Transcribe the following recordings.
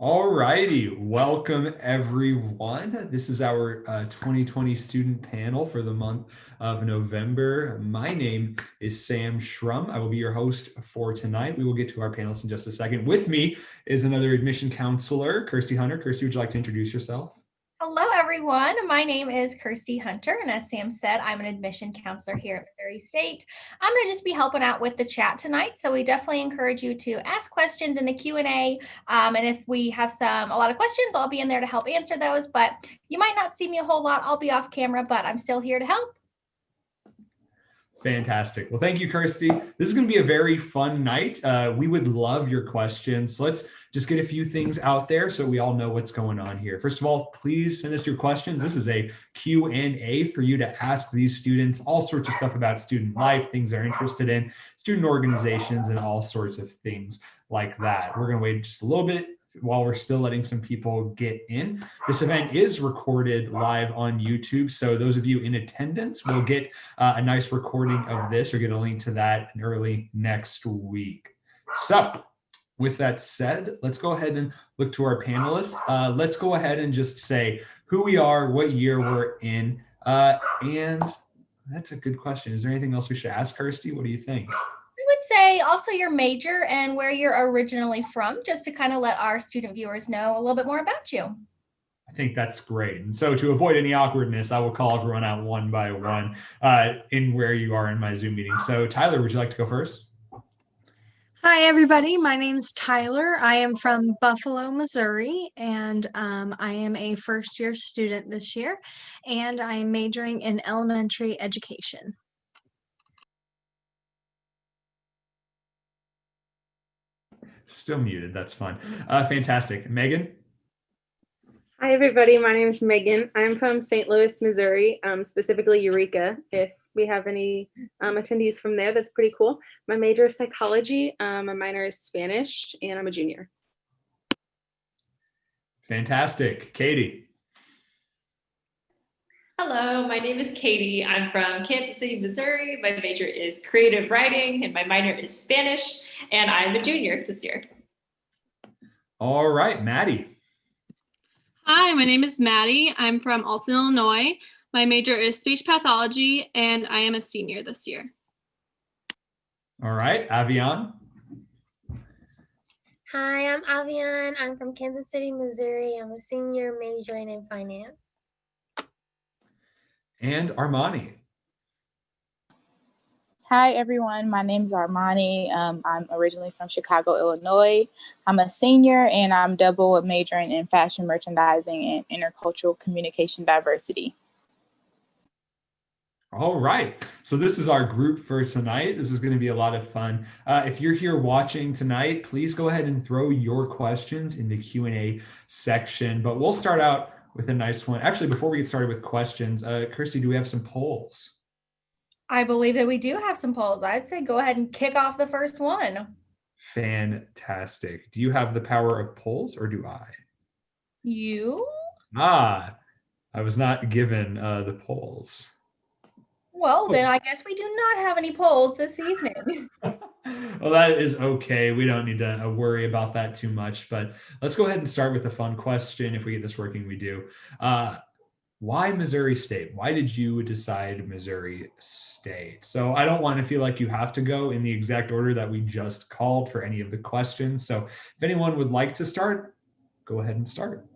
All righty, welcome everyone. This is our 2020 student panel for the month of November. My name is Sam Shrum. I will be your host for tonight. We will get to our panelists in just a second. With me is another admission counselor, Kirsty Hunter. Kirsty, would you like to introduce yourself? Hello, everyone. My name is Kirsty Hunter, and as Sam said, I'm an admission counselor here at Missouri State. I'm going to just be helping out with the chat tonight, so we definitely encourage you to ask questions in the Q&A, and if we have a lot of questions, I'll be in there to help answer those, but you might not see me a whole lot. I'll be off camera, but I'm still here to help. Fantastic. Well, thank you, Kirsty. This is going to be a very fun night. We would love your questions. So let's just get a few things out there so we all know what's going on here. First of all, please send us your questions. This is a Q&A for you to ask these students all sorts of stuff about student life, things they're interested in, student organizations, and all sorts of things like that. We're going to wait just a little bit while we're still letting some people get in. This event is recorded live on YouTube, so those of you in attendance will get a nice recording of this or get a link to that early next week. So with that said, let's go ahead and look to our panelists. Let's go ahead and just say who we are, what year we're in, and that's a good question. Is there anything else we should ask, Kirsty? What do you think? I would say also your major and where you're originally from, just to kind of let our student viewers know a little bit more about you. I think that's great. And so to avoid any awkwardness, I will call everyone out one by one in where you are in my Zoom meeting. So Tyler, would you like to go first? Hi, everybody. My name's Tyler. I am from Buffalo, Missouri, and I am a first-year student this year, and I am majoring in elementary education. Still muted. That's fun. Fantastic. Megan? Hi, everybody. My name is Megan. I'm from St. Louis, Missouri, specifically Eureka. If we have any attendees from there, that's pretty cool. My major is psychology. My minor is Spanish, and I'm a junior. Fantastic. Katie? Hello, my name is Katie. I'm from Kansas City, Missouri. My major is creative writing, and my minor is Spanish, and I'm a junior this year. All right, Maddie. Hi, my name is Maddie. I'm from Alton, Illinois. My major is speech pathology, and I am a senior this year. All right, Avian. Hi, I'm Avian. I'm from Kansas City, Missouri. I'm a senior majoring in finance. And Armani. Hi, everyone. My name is Armani. I'm originally from Chicago, Illinois. I'm a senior, and I'm double majoring in fashion merchandising and intercultural communication diversity. All right. So this is our group for tonight. This is going to be a lot of fun. If you're here watching tonight, please go ahead and throw your questions in the Q&A section. But we'll start out with a nice one. Actually, before we get started with questions, Kirsty, do we have some polls? I believe that we do have some polls. I'd say go ahead and kick off the first one. Fantastic. Do you have the power of polls or do I? You? I was not given the polls. Well, then I guess we do not have any polls this evening. Well, that is okay. We don't need to worry about that too much, but let's go ahead and start with a fun question. If we get this working, we do. Why Missouri State? Why did you decide Missouri State? So I don't want to feel like you have to go in the exact order that we just called for any of the questions. So if anyone would like to start, go ahead and start.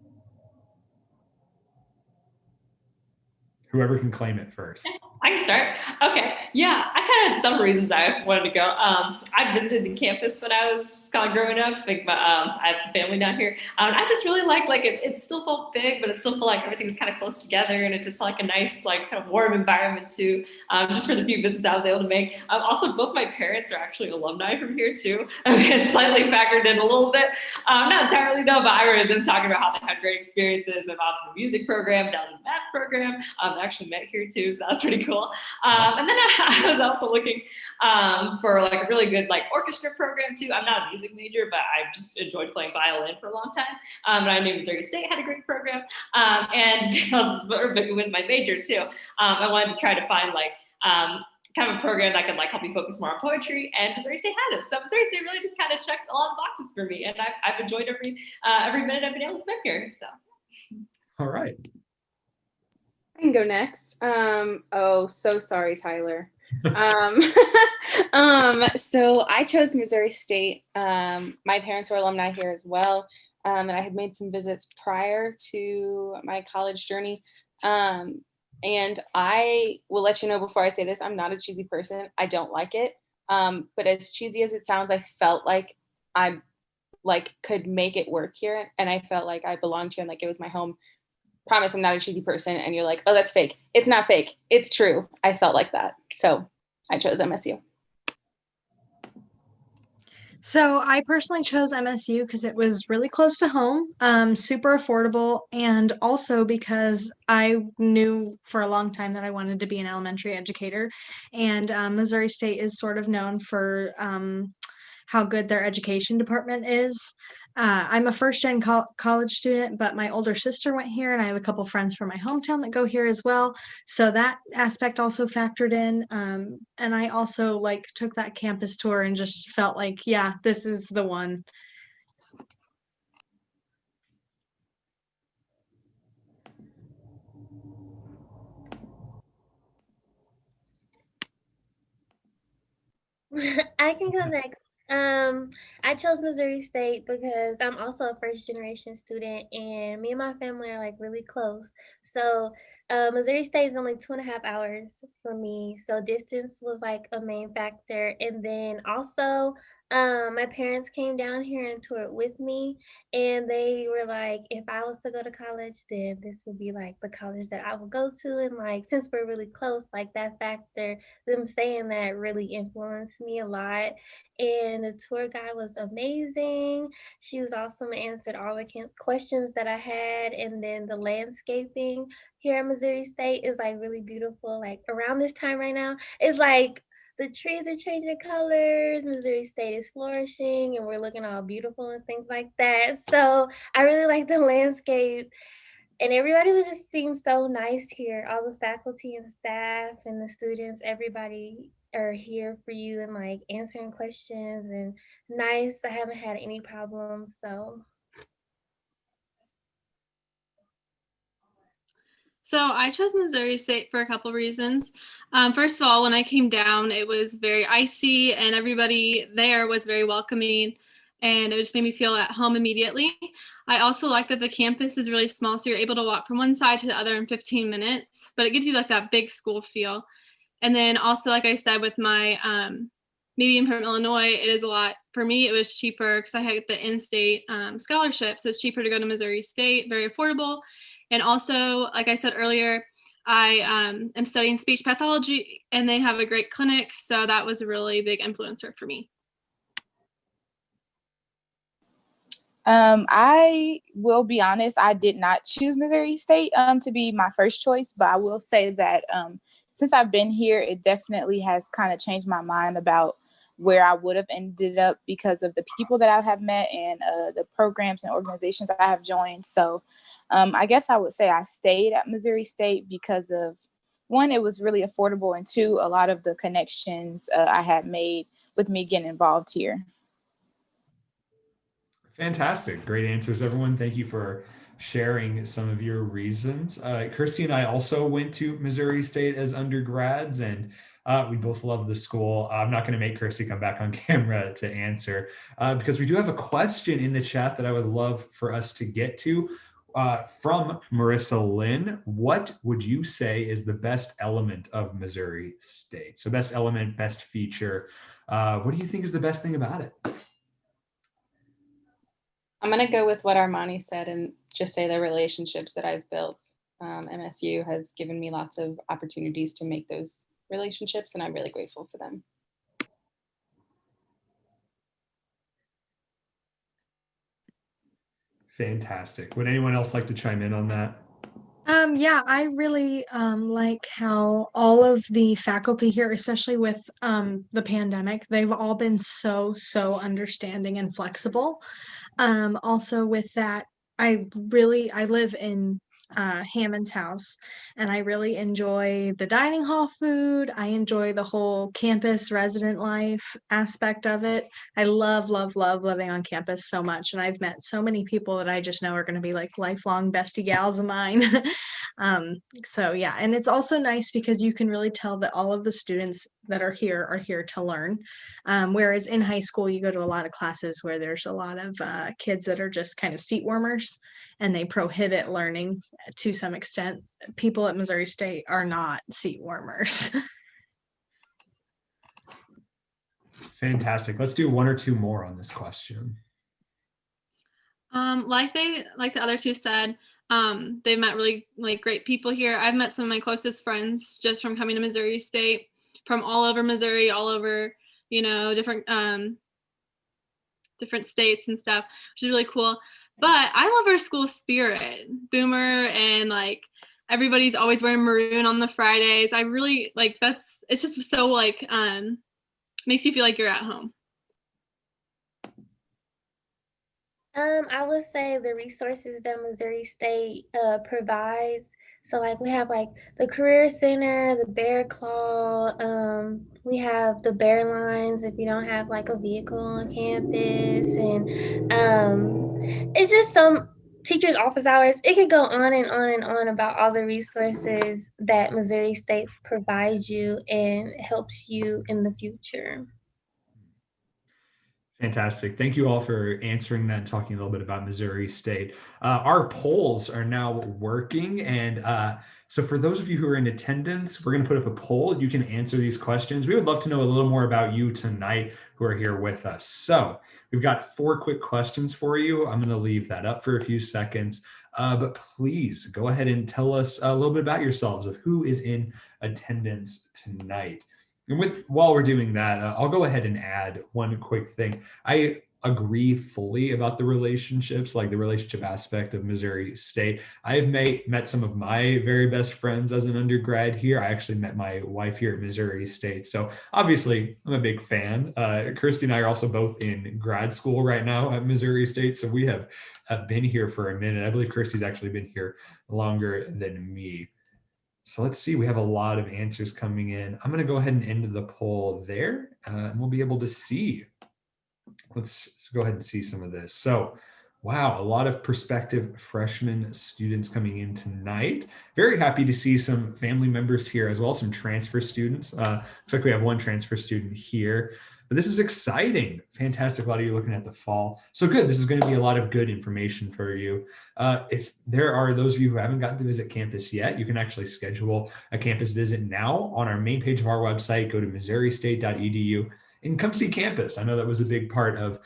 Whoever can claim it first. I can start. Okay. Yeah, I kind of had some reasons I wanted to go. I visited the campus when I was kind of growing up. I have some family down here. I just really liked it still felt big, but it still felt like everything was kind of close together, and it just felt like a nice kind of warm environment too. Just for the few visits I was able to make. Also, both my parents are actually alumni from here too. It's slightly factored in a little bit. Not entirely though, but I remember them talking about how they had great experiences. My mom's in the music program, dad's in the math program. They actually met here too, so that was pretty cool. And then I was also looking for a really good orchestra program too. I'm not a music major, but I just enjoyed playing violin for a long time. And I knew Missouri State had a great program. And I was with my major too. I wanted to try to find kind kind of a program that could like help me focus more on poetry, and Missouri State had it. So Missouri State really just kind of checked a lot of boxes for me, and I've enjoyed every minute I've been able to spend here. So. All right. I can go next. Oh, so sorry, Tyler. So I chose Missouri State. My parents were alumni here as well. And I had made some visits prior to my college journey. And I will let you know before I say this, I'm not a cheesy person. I don't like it. But as cheesy as it sounds, I felt like I could make it work here. And I felt like I belonged here and like it was my home. Promise I'm not a cheesy person. And you're like, oh, that's fake. It's not fake. It's true. I felt like that. So I chose MSU. So I personally chose MSU because it was really close to home, super affordable, and also because I knew for a long time that I wanted to be an elementary educator. And Missouri State is sort of known for how good their education department is. I'm a first-gen college student, but my older sister went here, and I have a couple friends from my hometown that go here as well. So that aspect also factored in. And I also took that campus tour and just felt like, yeah, this is the one. I can go next. I chose Missouri State because I'm also a first generation student, and me and my family are really close. So Missouri State is only 2.5 hours for me. So distance was a main factor. And then also my parents came down here and toured with me, and they were like, if I was to go to college, then this would be the college that I would go to. And since we're really close, that factor, them saying that really influenced me a lot. And the tour guide was amazing. She was awesome and answered all the questions that I had. And then the landscaping here in Missouri State is really beautiful. Around this time right now, it's the trees are changing colors, Missouri State is flourishing, and we're looking all beautiful and things like that. So I really like the landscape. And everybody was just seemed so nice here. All the faculty and staff and the students, everybody are here for you and answering questions and nice. I haven't had any problems. So I chose Missouri State for a couple reasons. First of all, when I came down, it was very icy and everybody there was very welcoming, and it just made me feel at home immediately. I also like that the campus is really small, so you're able to walk from one side to the other in 15 minutes, but it gives you that big school feel. And then also, like I said, with my me being from Illinois, it is a lot, for me, it was cheaper because I had the in-state scholarship, so it's cheaper to go to Missouri State, very affordable. And also, like I said earlier, I am studying speech pathology, and they have a great clinic, so that was a really big influencer for me. I will be honest, I did not choose Missouri State to be my first choice, but I will say that since I've been here, it definitely has kind of changed my mind about where I would have ended up because of the people that I have met and the programs and organizations I have joined. So I guess I would say I stayed at Missouri State because of, one, it was really affordable, and two, a lot of the connections I had made with me getting involved here. Fantastic. Great answers, everyone. Thank you for sharing some of your reasons. Kirsty and I also went to Missouri State as undergrads, and we both love the school. I'm not going to make Kirsty come back on camera to answer because we do have a question in the chat that I would love for us to get to from Marissa Lynn. What would you say is the best element of Missouri State? So best element, best feature. What do you think is the best thing about it? I'm going to go with what Armani said and just say the relationships that I've built. MSU has given me lots of opportunities to make those relationships, and I'm really grateful for them. Fantastic. Would anyone else like to chime in on that? Yeah, I really like how all of the faculty here, especially with the pandemic, they've all been so understanding and flexible. Also with that, I live in Hammond's house, and I really enjoy the dining hall food. I enjoy the whole campus resident life aspect of it. I love, love, love living on campus so much, and I've met so many people that I just know are going to be like lifelong bestie gals of mine. So yeah, and it's also nice because you can really tell that all of the students that are here to learn. Whereas in high school, you go to a lot of classes where there's a lot of kids that are just kind of seat warmers, and they prohibit learning to some extent. People at Missouri State are not seat warmers. Fantastic. Let's do one or two more on this question. Like the other two said, they've met really great people here. I've met some of my closest friends just from coming to Missouri State, from all over Missouri, all over, different states and stuff, which is really cool. But I love our school spirit, Boomer, and everybody's always wearing maroon on the Fridays. I really it's just so makes you feel like you're at home. I would say the resources that Missouri State provides. So we have the Career Center, the Bear Claw, we have the Bear Lines if you don't have a vehicle on campus, and it's just some teachers' office hours. It could go on and on and on about all the resources that Missouri State provides you and helps you in the future. Fantastic. Thank you all for answering that and talking a little bit about Missouri State. Our polls are now working. And so for those of you who are in attendance, we're going to put up a poll. You can answer these questions. We would love to know a little more about you tonight who are here with us. So we've got 4 quick questions for you. I'm going to leave that up for a few seconds. But please go ahead and tell us a little bit about yourselves, of who is in attendance tonight. And while we're doing that, I'll go ahead and add one quick thing. I agree fully about the relationships, the relationship aspect of Missouri State. I've met some of my very best friends as an undergrad here. I actually met my wife here at Missouri State. So obviously, I'm a big fan. Kirsty and I are also both in grad school right now at Missouri State. So we have been here for a minute. I believe Kirsty's actually been here longer than me. So let's see, we have a lot of answers coming in. I'm going to go ahead and end the poll there, and we'll be able to see. Let's go ahead and see some of this. So, wow, a lot of prospective freshman students coming in tonight. Very happy to see some family members here as well, some transfer students. Looks like we have one transfer student here. But this is exciting. Fantastic. A lot of you looking at the fall. So good. This is going to be a lot of good information for you. If there are those of you who haven't gotten to visit campus yet, you can actually schedule a campus visit now on our main page of our website. Go to missouristate.edu and come see campus. I know that was a big part of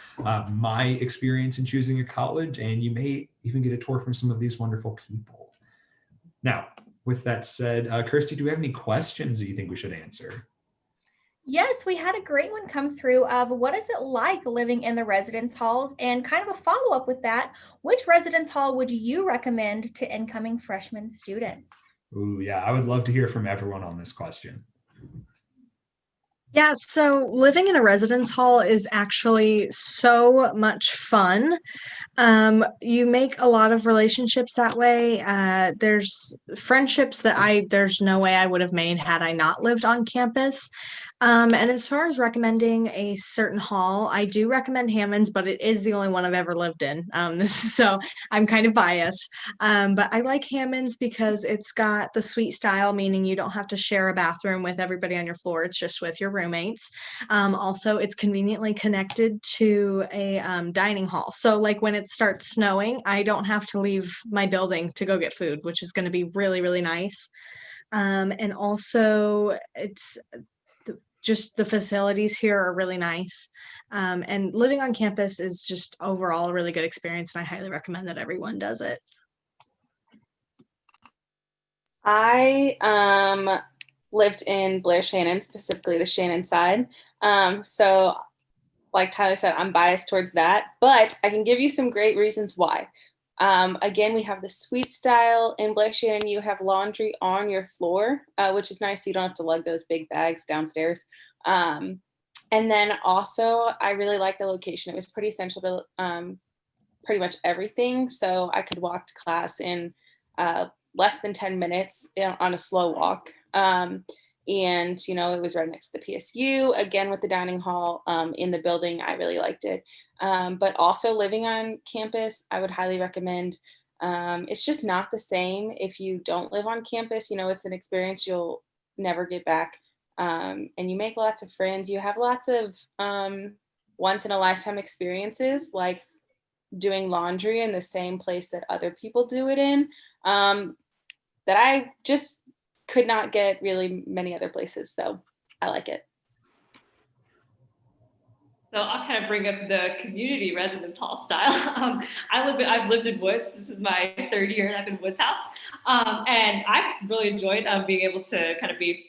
my experience in choosing a college, and you may even get a tour from some of these wonderful people. Now, with that said, Kirsty, do we have any questions that you think we should answer? Yes, we had a great one come through of what is it like living in the residence halls, and kind of a follow-up with that, which residence hall would you recommend to incoming freshman students? Ooh, yeah, I would love to hear from everyone on this question. Yeah, so living in a residence hall is actually so much fun. You make a lot of relationships that way. There's friendships that there's no way I would have made had I not lived on campus. And as far as recommending a certain hall, I do recommend Hammond's, but it is the only one I've ever lived in. So I'm kind of biased. But I like Hammond's because it's got the suite style, meaning you don't have to share a bathroom with everybody on your floor. It's just with your roommates. Also, it's conveniently connected to a dining hall. So when it starts snowing, I don't have to leave my building to go get food, which is going to be really, really nice. And also, it's just the facilities here are really nice. And living on campus is just overall a really good experience, and I highly recommend that everyone does it. I lived in Blair Shannon, specifically the Shannon side. So like Tyler said, I'm biased towards that, but I can give you some great reasons why. Again, we have the suite style in Blair Shannon. You have laundry on your floor, which is nice. So you don't have to lug those big bags downstairs. And then also, I really like the location. It was pretty central to pretty much everything. So I could walk to class in less than 10 minutes on a slow walk. And, you know, it was right next to the PSU, again, with the dining hall in the building. I really liked it. But also living on campus, I would highly recommend. It's just not the same if you don't live on campus. You know, it's an experience you'll never get back. And you make lots of friends. You have lots of once in a lifetime experiences, like doing laundry in the same place that other people do it in, that I just could not get really many other places. So I like it. So I'll kind of bring up the community residence hall style. I've lived in Woods. This is my 3rd year, and I've been Woods House, and I've really enjoyed being able to kind of be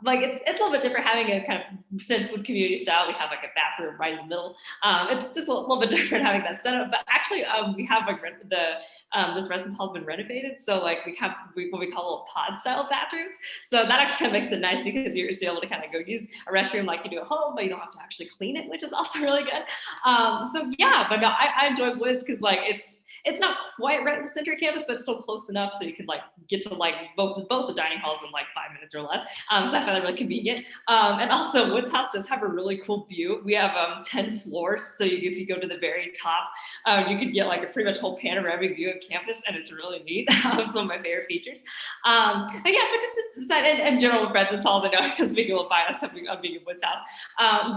like it's a little bit different having a kind of, since with community style we have like a bathroom right in the middle. It's just a little bit different having that setup. But actually, we have like this residence hall has been renovated, so like we have what we call little pod style bathrooms. So that actually kind of makes it nice because you're still able to kind of go use a restroom like you do at home, but you don't have to actually clean it, which is also really good. So yeah, but no, I enjoy Woods because like it's not quite right in the center of campus, but still close enough so you could like get to like both the dining halls in like 5 minutes or less. So I find that really convenient. And also Woods House does have a really cool view. We have 10 floors, so if you go to the very top, you could get like a pretty much whole panoramic view of campus, and it's really neat. Some of my favorite features. But yeah, but just aside, and general residence halls, I know because speaking will bias of being in Woods House.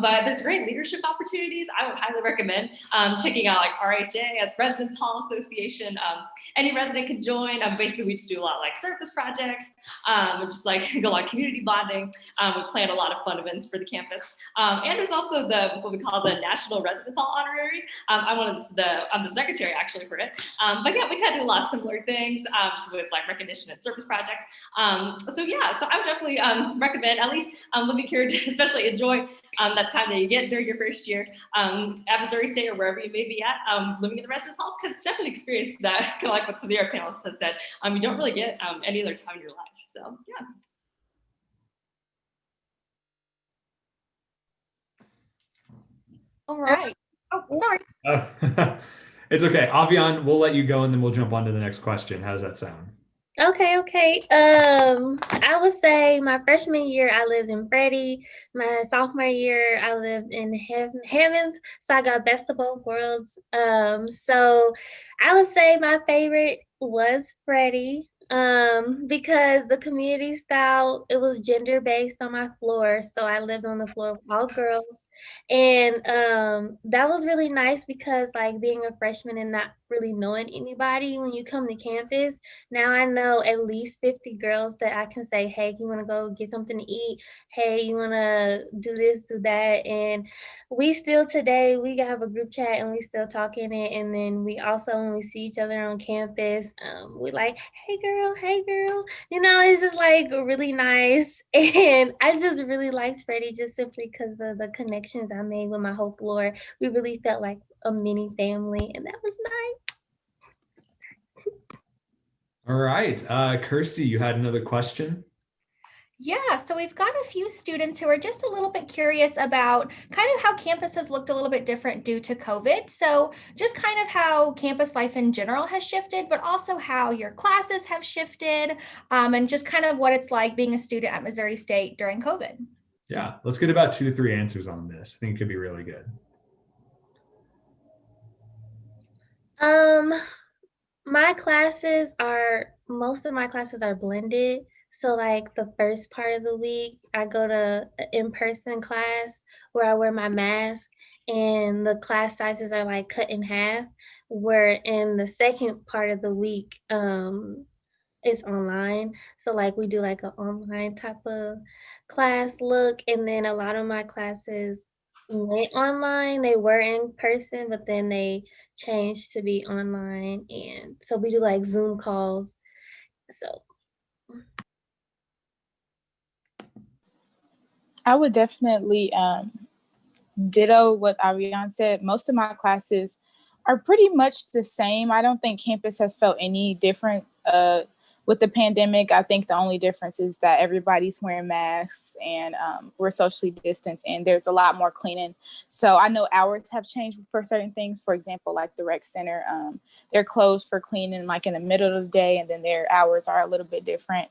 But there's great leadership opportunities. I would highly recommend checking out like RHA at Residence Hall Association. Any resident could join. Basically, we just do a lot of like service projects, just like a lot of community bonding. We plan a lot of fun events for the campus. And there's also what we call the National Residence Hall Honorary. I'm the secretary actually for it. But yeah, we kind of do a lot of similar things with like recognition and service projects. So yeah, so I would definitely recommend at least living here to especially enjoy that time that you get during your first year at Missouri State or wherever you may be at, living in the residence halls, because it's definitely an experience that, kind of like what some of your panelists have said, you don't really get any other time in your life. So yeah. All right. Oh, sorry. It's okay. Avian, we'll let you go and then we'll jump on to the next question. How does that sound? Okay. I would say my freshman year I lived in Freddie. My sophomore year I lived in Heavens. So I got best of both worlds. So I would say my favorite was Freddie. Because the community style, it was gender based on my floor. So I lived on the floor with all girls. And that was really nice because like being a freshman and not really knowing anybody when you come to campus, now I know at least 50 girls that I can say, hey, you want to go get something to eat? Hey, you want to do this, do that? And we still today, we have a group chat and we still talk in it. And then we also, when we see each other on campus, we like, hey girl. You know, it's just like really nice. And I just really liked Freddie just simply because of the connections I made with my whole floor. We really felt like a mini family, and that was nice. All right. Kirsty, you had another question? Yeah, so we've got a few students who are just a little bit curious about kind of how campus has looked a little bit different due to COVID. So just kind of how campus life in general has shifted, but also how your classes have shifted, and just kind of what it's like being a student at Missouri State during COVID. Yeah, let's get about 2 to 3 answers on this. I think it could be really good. Most of my classes are blended. So like the first part of the week, I go to an in-person class where I wear my mask and the class sizes are like cut in half. Where in the second part of the week, it's online. So like we do like an online type of class look. And then a lot of my classes went online. They were in person, but then they changed to be online. And so we do like Zoom calls. So I would definitely ditto what Avian said. Most of my classes are pretty much the same. I don't think campus has felt any different with the pandemic, I think the only difference is that everybody's wearing masks and we're socially distanced, and there's a lot more cleaning. So I know hours have changed for certain things. For example, like the rec center, they're closed for cleaning like in the middle of the day, and then their hours are a little bit different.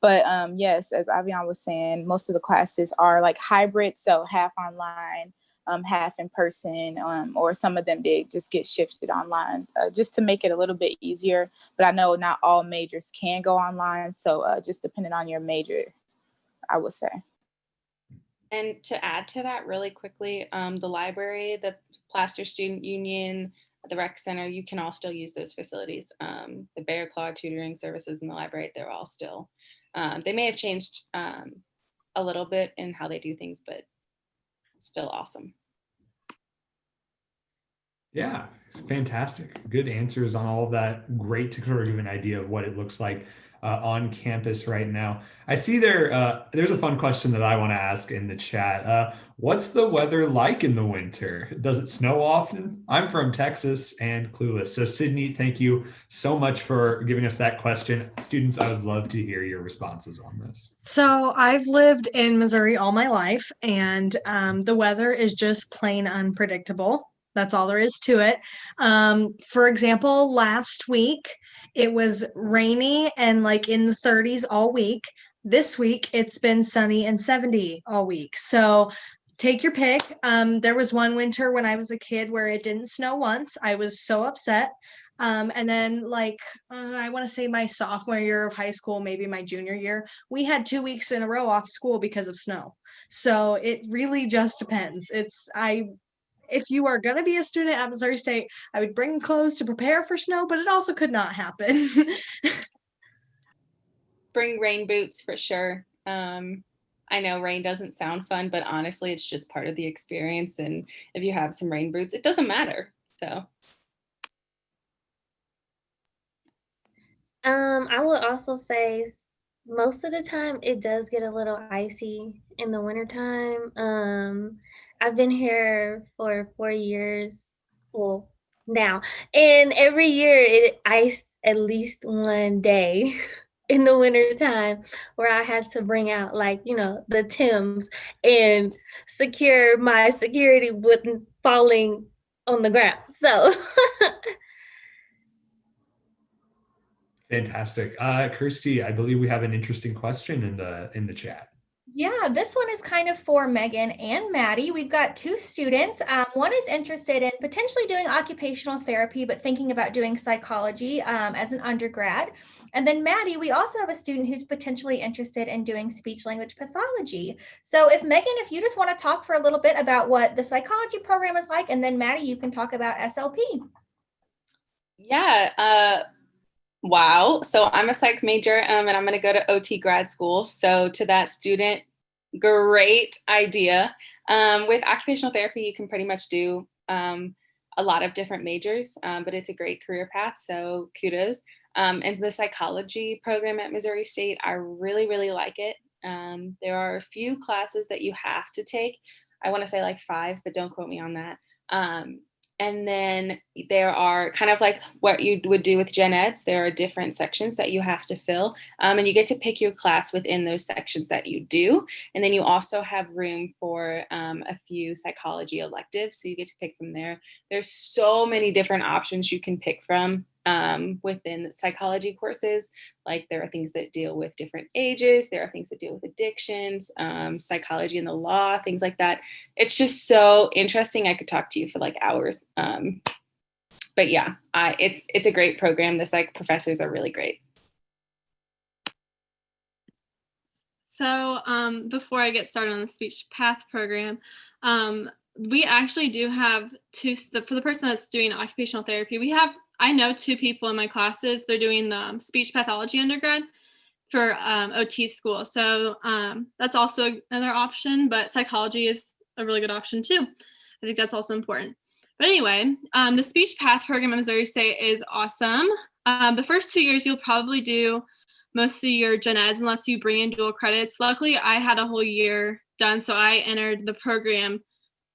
But yes, as Avian was saying, most of the classes are like hybrid, so half online, half in person, or some of them did just get shifted online just to make it a little bit easier. But I know not all majors can go online, so just depending on your major, I would say. And to add to that really quickly, the library, the Plaster Student Union, the rec center, you can all still use those facilities. The Bear Claw tutoring services in the library, they're all still, they may have changed a little bit in how they do things, but still awesome. Yeah, fantastic. Good answers on all of that. Great to sort of give an idea of what it looks like on campus right now. I see there's a fun question that I want to ask in the chat. What's the weather like in the winter? Does it snow often? I'm from Texas and clueless. So Sydney, thank you so much for giving us that question. Students, I would love to hear your responses on this. So I've lived in Missouri all my life, and the weather is just plain unpredictable. That's all there is to it. For example, last week it was rainy and like in the 30s all week. This week it's been sunny and 70 all week. So take your pick. There was one winter when I was a kid where it didn't snow once. I was so upset. And then I want to say my sophomore year of high school, maybe my junior year, we had 2 weeks in a row off school because of snow. So it really just depends. If you are going to be a student at Missouri State, I would bring clothes to prepare for snow, but it also could not happen. Bring rain boots for sure. I know rain doesn't sound fun, but honestly, it's just part of the experience. And if you have some rain boots, it doesn't matter. So. I would also say most of the time it does get a little icy in the wintertime. I've been here for 4 years, well, now, and every year it iced at least one day in the wintertime where I had to bring out the Timbs and secure my security wouldn't falling on the ground. So Fantastic. Kirsty, I believe we have an interesting question in the chat. Yeah, this one is kind of for Megan and Maddie. We've got two students. One is interested in potentially doing occupational therapy, but thinking about doing psychology as an undergrad. And then Maddie, we also have a student who's potentially interested in doing speech language pathology. So if Megan, if you just want to talk for a little bit about what the psychology program is like, and then Maddie, you can talk about SLP. Yeah. Wow. So I'm a psych major and I'm going to go to OT grad school. So to that student, great idea. With occupational therapy, you can pretty much do a lot of different majors, but it's a great career path. So kudos. And the psychology program at Missouri State, I really, really like it. There are a few classes that you have to take. I want to say like 5, but don't quote me on that. And then there are kind of like what you would do with gen eds. There are different sections that you have to fill, and you get to pick your class within those sections that you do. And then you also have room for a few psychology electives, so you get to pick from there. There's so many different options you can pick from within psychology courses. Like there are things that deal with different ages, there are things that deal with addictions, psychology and the law, things like that. It's just so interesting. I could talk to you for like hours. But yeah, it's a great program. The psych professors are really great. So before I get started on the speech path program, we actually do have for the person that's doing occupational therapy, I know 2 people in my classes. They're doing the speech pathology undergrad for OT school. So that's also another option, but psychology is a really good option too. I think that's also important. But anyway, the speech path program at Missouri State is awesome. The first 2 years, you'll probably do most of your gen eds unless you bring in dual credits. Luckily, I had a whole year done, so I entered the program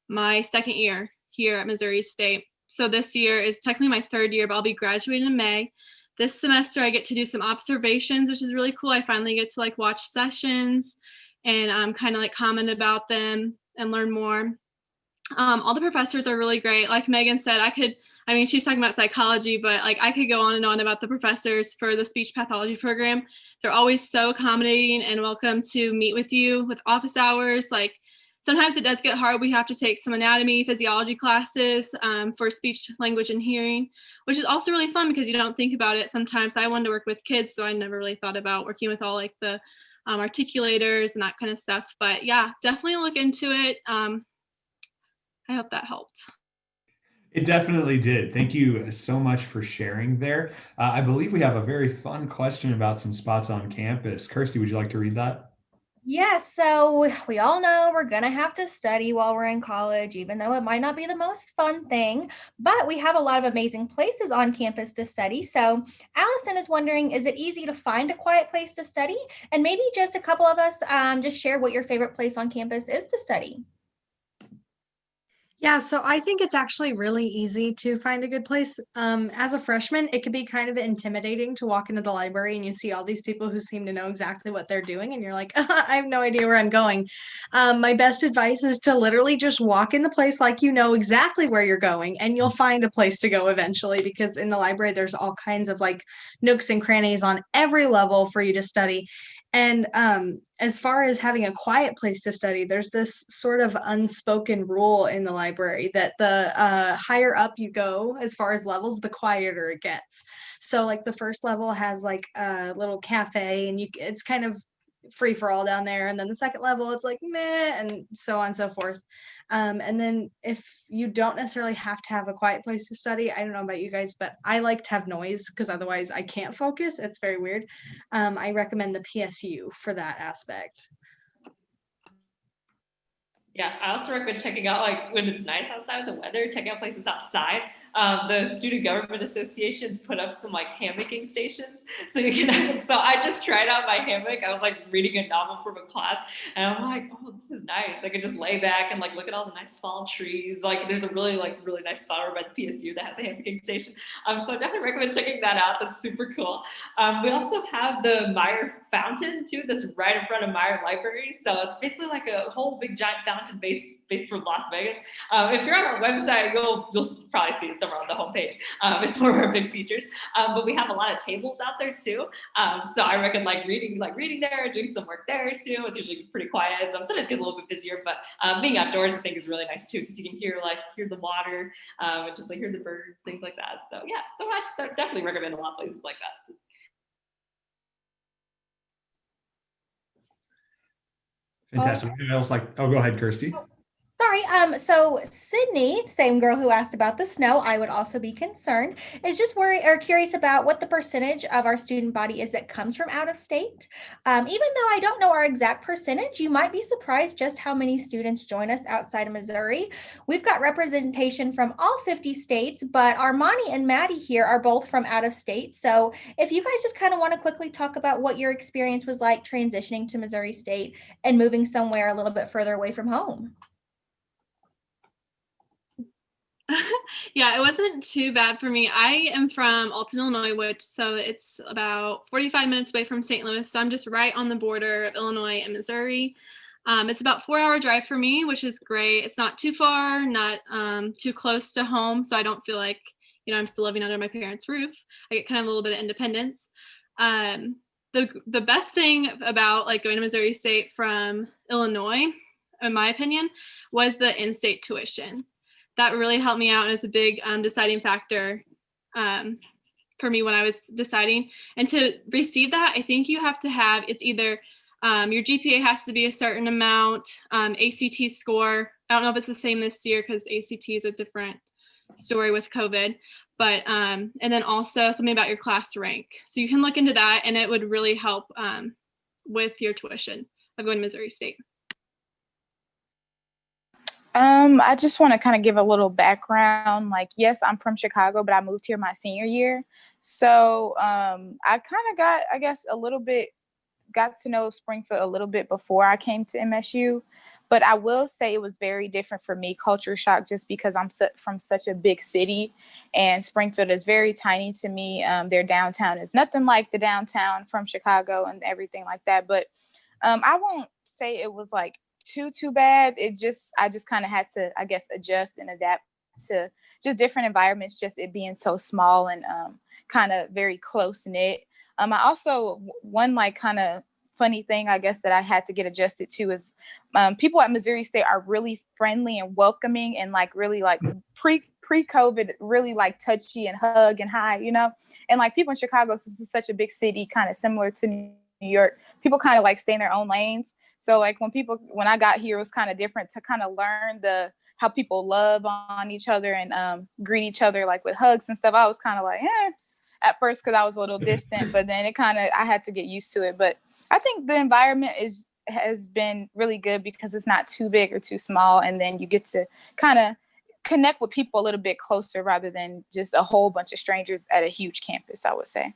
my second year here at Missouri State. So this year is technically my 3rd year, but I'll be graduating in May. this semester I get to do some observations, which is really cool. I finally get to like watch sessions and kind of like comment about them and learn more. All the professors are really great. Like Megan said, she's talking about psychology, but like I could go on and on about the professors for the speech pathology program. They're always so accommodating and welcome to meet with you with office hours. Like sometimes it does get hard. We have to take some anatomy, physiology classes for speech, language, and hearing, which is also really fun because you don't think about it. Sometimes I wanted to work with kids, so I never really thought about working with all like the articulators and that kind of stuff. But yeah, definitely look into it. I hope that helped. It definitely did. Thank you so much for sharing there. I believe we have a very fun question about some spots on campus. Kirsty, would you like to read that? Yes, so we all know we're going to have to study while we're in college, even though it might not be the most fun thing, but we have a lot of amazing places on campus to study. So Allison is wondering, is it easy to find a quiet place to study? And maybe just a couple of us just share what your favorite place on campus is to study. Yeah, so I think it's actually really easy to find a good place. As a freshman, it could be kind of intimidating to walk into the library and you see all these people who seem to know exactly what they're doing, and you're like, I have no idea where I'm going. My best advice is to literally just walk in the place like you know exactly where you're going, and you'll find a place to go eventually, because in the library, there's all kinds of like nooks and crannies on every level for you to study. And as far as having a quiet place to study, there's this sort of unspoken rule in the library that the higher up you go as far as levels, the quieter it gets. So like the first level has like a little cafe, and it's kind of free for all down there. And then the second level, it's like meh, and so on and so forth. And then if you don't necessarily have to have a quiet place to study, I don't know about you guys, but I like to have noise because otherwise I can't focus. It's very weird. I recommend the PSU for that aspect. Yeah, I also recommend checking out, like when it's nice outside with the weather, checking out places outside. The student government associations put up some like hammocking stations, so you can. So I just tried out my hammock. I was like reading a novel from a class, and I'm like, oh, this is nice. I could just lay back and like look at all the nice fall trees. Like there's a really nice spot over by the PSU that has a hammocking station. So I definitely recommend checking that out. That's super cool. We also have the Meyer Fountain too. That's right in front of Meyer Library. So it's basically like a whole big giant fountain based for Las Vegas. If you're on our website, you'll probably see it somewhere on the homepage. It's one of our big features. But we have a lot of tables out there too. So I recommend reading there, doing some work there too. It's usually pretty quiet. Sometimes it gets a little bit busier, but being outdoors I think is really nice too, because you can hear the water and just hear the birds, things like that. So yeah, so I definitely recommend a lot of places like that. Fantastic. Oh, go ahead, Kirsty. Sorry. So Sydney, same girl who asked about the snow, I would also be concerned, is just worried or curious about what the percentage of our student body is that comes from out of state. Even though I don't know our exact percentage, you might be surprised just how many students join us outside of Missouri. We've got representation from all 50 states, but Armani and Maddie here are both from out of state. So if you guys just kind of want to quickly talk about what your experience was like transitioning to Missouri State and moving somewhere a little bit further away from home. Yeah, it wasn't too bad for me. I am from Alton, Illinois, so it's about 45 minutes away from St. Louis. So I'm just right on the border of Illinois and Missouri. It's about a 4-hour drive for me, which is great. It's not too far, not too close to home. So I don't feel like, I'm still living under my parents' roof. I get kind of a little bit of independence. The best thing about going to Missouri State from Illinois, in my opinion, was the in-state tuition. That really helped me out, and is a big deciding factor for me when I was deciding. And to receive that, I think you have to have, it's either your GPA has to be a certain amount, ACT score. I don't know if it's the same this year because ACT is a different story with COVID, but and then also something about your class rank. So you can look into that, and it would really help with your tuition of going to Missouri State. I just want to kind of give a little background. Yes, I'm from Chicago, but I moved here my senior year. So I kind of got to know Springfield a little bit before I came to MSU. But I will say it was very different for me, culture shock, just because I'm from such a big city, and Springfield is very tiny to me. Their downtown is nothing like the downtown from Chicago and everything like that. But I won't say it was like too bad. I just kind of had to, I guess, adjust and adapt to just different environments, just it being so small and kind of very close knit. I also, one like kind of funny thing, I guess, that I had to get adjusted to is people at Missouri State are really friendly and welcoming, and like really like pre-COVID, really like touchy and hug and hi, you know? And like people in Chicago, since it's such a big city, kind of similar to New York, people kind of like stay in their own lanes. So like when I got here, it was kind of different to kind of learn how people love on each other and greet each other like with hugs and stuff. I was kind of like, at first, because I was a little distant, but then I had to get used to it. But I think the environment has been really good because it's not too big or too small. And then you get to kind of connect with people a little bit closer rather than just a whole bunch of strangers at a huge campus, I would say.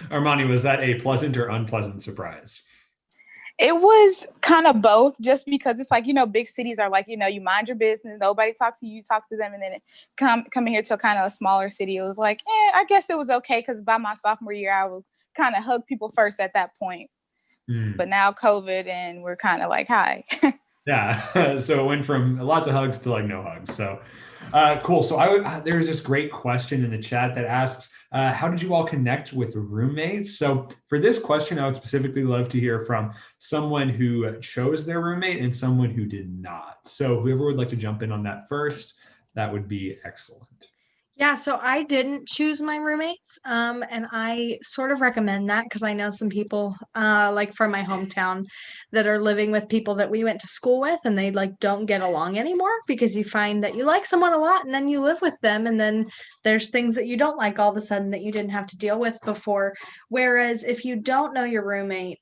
Armani, was that a pleasant or unpleasant surprise? It was kind of both, just because it's like, big cities are like, you mind your business, nobody talks to you, you talk to them. And then coming here to kind of a smaller city, it was like, I guess it was okay, because by my sophomore year, I would kind of hug people first at that point. But now COVID, and we're kind of like, hi. Yeah. So it went from lots of hugs to like no hugs. So cool. So there's this great question in the chat that asks, how did you all connect with roommates? So for this question, I would specifically love to hear from someone who chose their roommate and someone who did not. So whoever would like to jump in on that first, that would be excellent. Yeah, so I didn't choose my roommates, and I sort of recommend that because I know some people, like from my hometown, that are living with people that we went to school with, and they like don't get along anymore because you find that you like someone a lot, and then you live with them, and then there's things that you don't like all of a sudden that you didn't have to deal with before. Whereas if you don't know your roommate,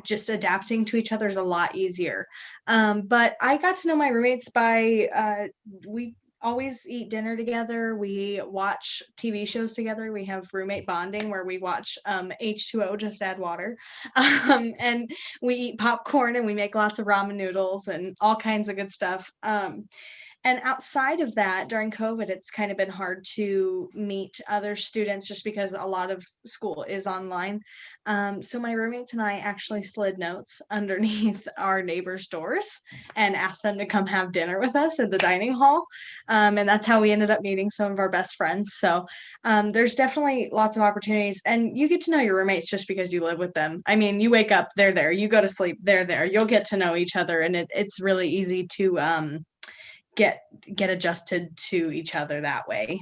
just adapting to each other is a lot easier. But I got to know my roommates by we always eat dinner together. We watch TV shows together. We have roommate bonding where we watch H2O, just add water. And we eat popcorn and we make lots of ramen noodles and all kinds of good stuff. And outside of that, during COVID, it's kind of been hard to meet other students just because a lot of school is online. So my roommates and I actually slid notes underneath our neighbors' doors and asked them to come have dinner with us in the dining hall. And that's how we ended up meeting some of our best friends. So there's definitely lots of opportunities, and you get to know your roommates just because you live with them. I mean, you wake up, they're there, you go to sleep, they're there. You'll get to know each other, and it's really easy to get adjusted to each other that way.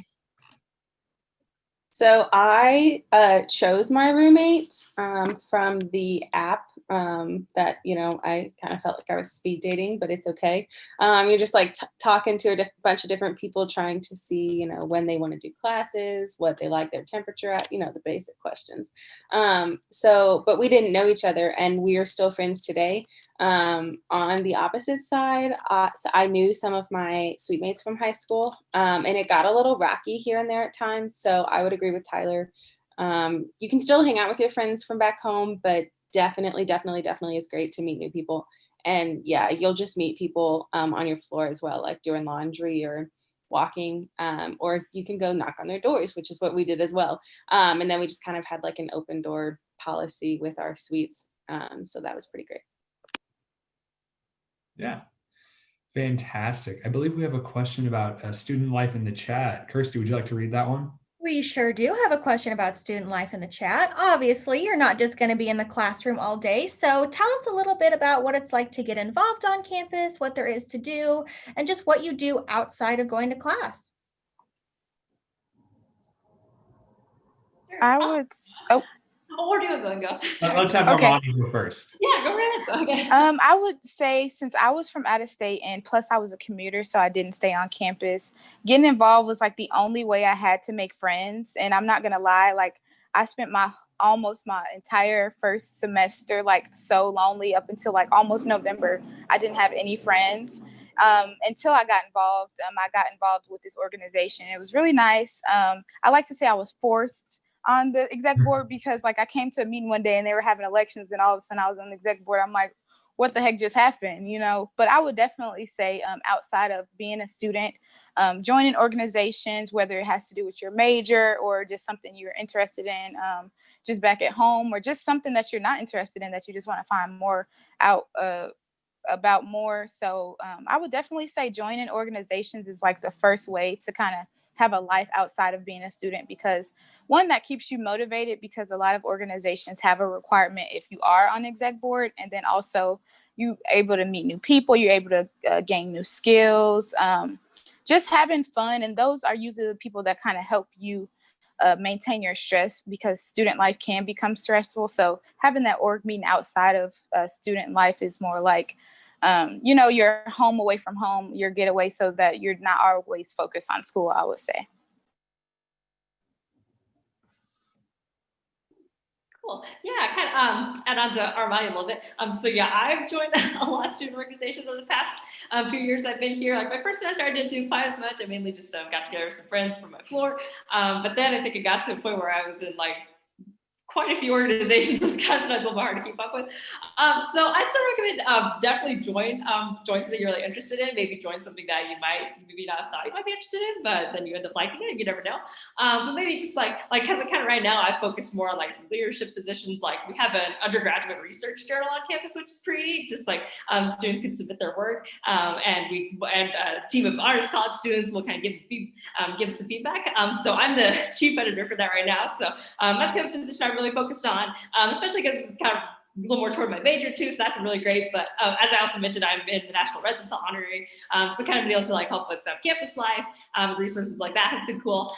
So I chose my roommate from the app that, I kind of felt like I was speed dating, but it's okay. You're just like talking to a bunch of different people, trying to see, when they want to do classes, what they like their temperature at, the basic questions. But we didn't know each other, and we are still friends today. On the opposite side, so I knew some of my suite mates from high school, and it got a little rocky here and there at times. So I would agree with Tyler. You can still hang out with your friends from back home, but definitely is great to meet new people. And yeah, you'll just meet people on your floor as well, like doing laundry or walking, or you can go knock on their doors, which is what we did as well. And then we just kind of had like an open door policy with our suites. So that was pretty great. Yeah, fantastic. I believe we have a question about student life in the chat. Kirsty, would you like to read that one? We sure do have a question about student life in the chat. Obviously, you're not just going to be in the classroom all day. So tell us a little bit about what it's like to get involved on campus, what there is to do, and just what you do outside of going to class. I would. Or do you go? Let's have Armani go first. Yeah, go ahead. Okay. I would say, since I was from out of state, and plus I was a commuter, so I didn't stay on campus, getting involved was like the only way I had to make friends. And I'm not gonna lie, like I spent almost my entire first semester like so lonely up until like almost November. I didn't have any friends until I got involved. I got involved with this organization. It was really nice. I like to say I was forced on the exec board, because like I came to a meeting one day and they were having elections, and all of a sudden I was on the exec board. I'm like, what the heck just happened, But I would definitely say outside of being a student, joining organizations, whether it has to do with your major or just something you're interested in, just back at home, or just something that you're not interested in that you just want to find more out about more. So I would definitely say joining organizations is like the first way to kind of have a life outside of being a student, because one, that keeps you motivated, because a lot of organizations have a requirement if you are on exec board, and then also you able to meet new people, you're able to gain new skills, just having fun. And those are usually the people that kind of help you maintain your stress, because student life can become stressful. So having that org meeting outside of student life is more like, you're home away from home, your getaway, so that you're not always focused on school, I would say. Cool. Yeah, kind of add on to Armani a little bit. So yeah, I've joined a lot of student organizations over the past few years I've been here. Like my first semester, I didn't do quite as much. I mainly just got together with some friends from my floor. But then I think it got to a point where I was in like quite a few organizations this class that I feel hard to keep up with. So I still recommend definitely join something you're really interested in. Maybe join something that you might maybe not thought you might be interested in, but then you end up liking it. You never know. But maybe just like because I kind of right now I focus more on like some leadership positions. Like we have an undergraduate research journal on campus, which is pretty neat. Just like students can submit their work, and a team of honors college students will kind of give us some feedback. So I'm the chief editor for that right now. So that's kind of a position I'm really focused on, especially because it's kind of a little more toward my major too, so that's really great. But as I also mentioned, I'm in the National Residence Honorary, so kind of be able to like help with campus life, resources like that has been cool.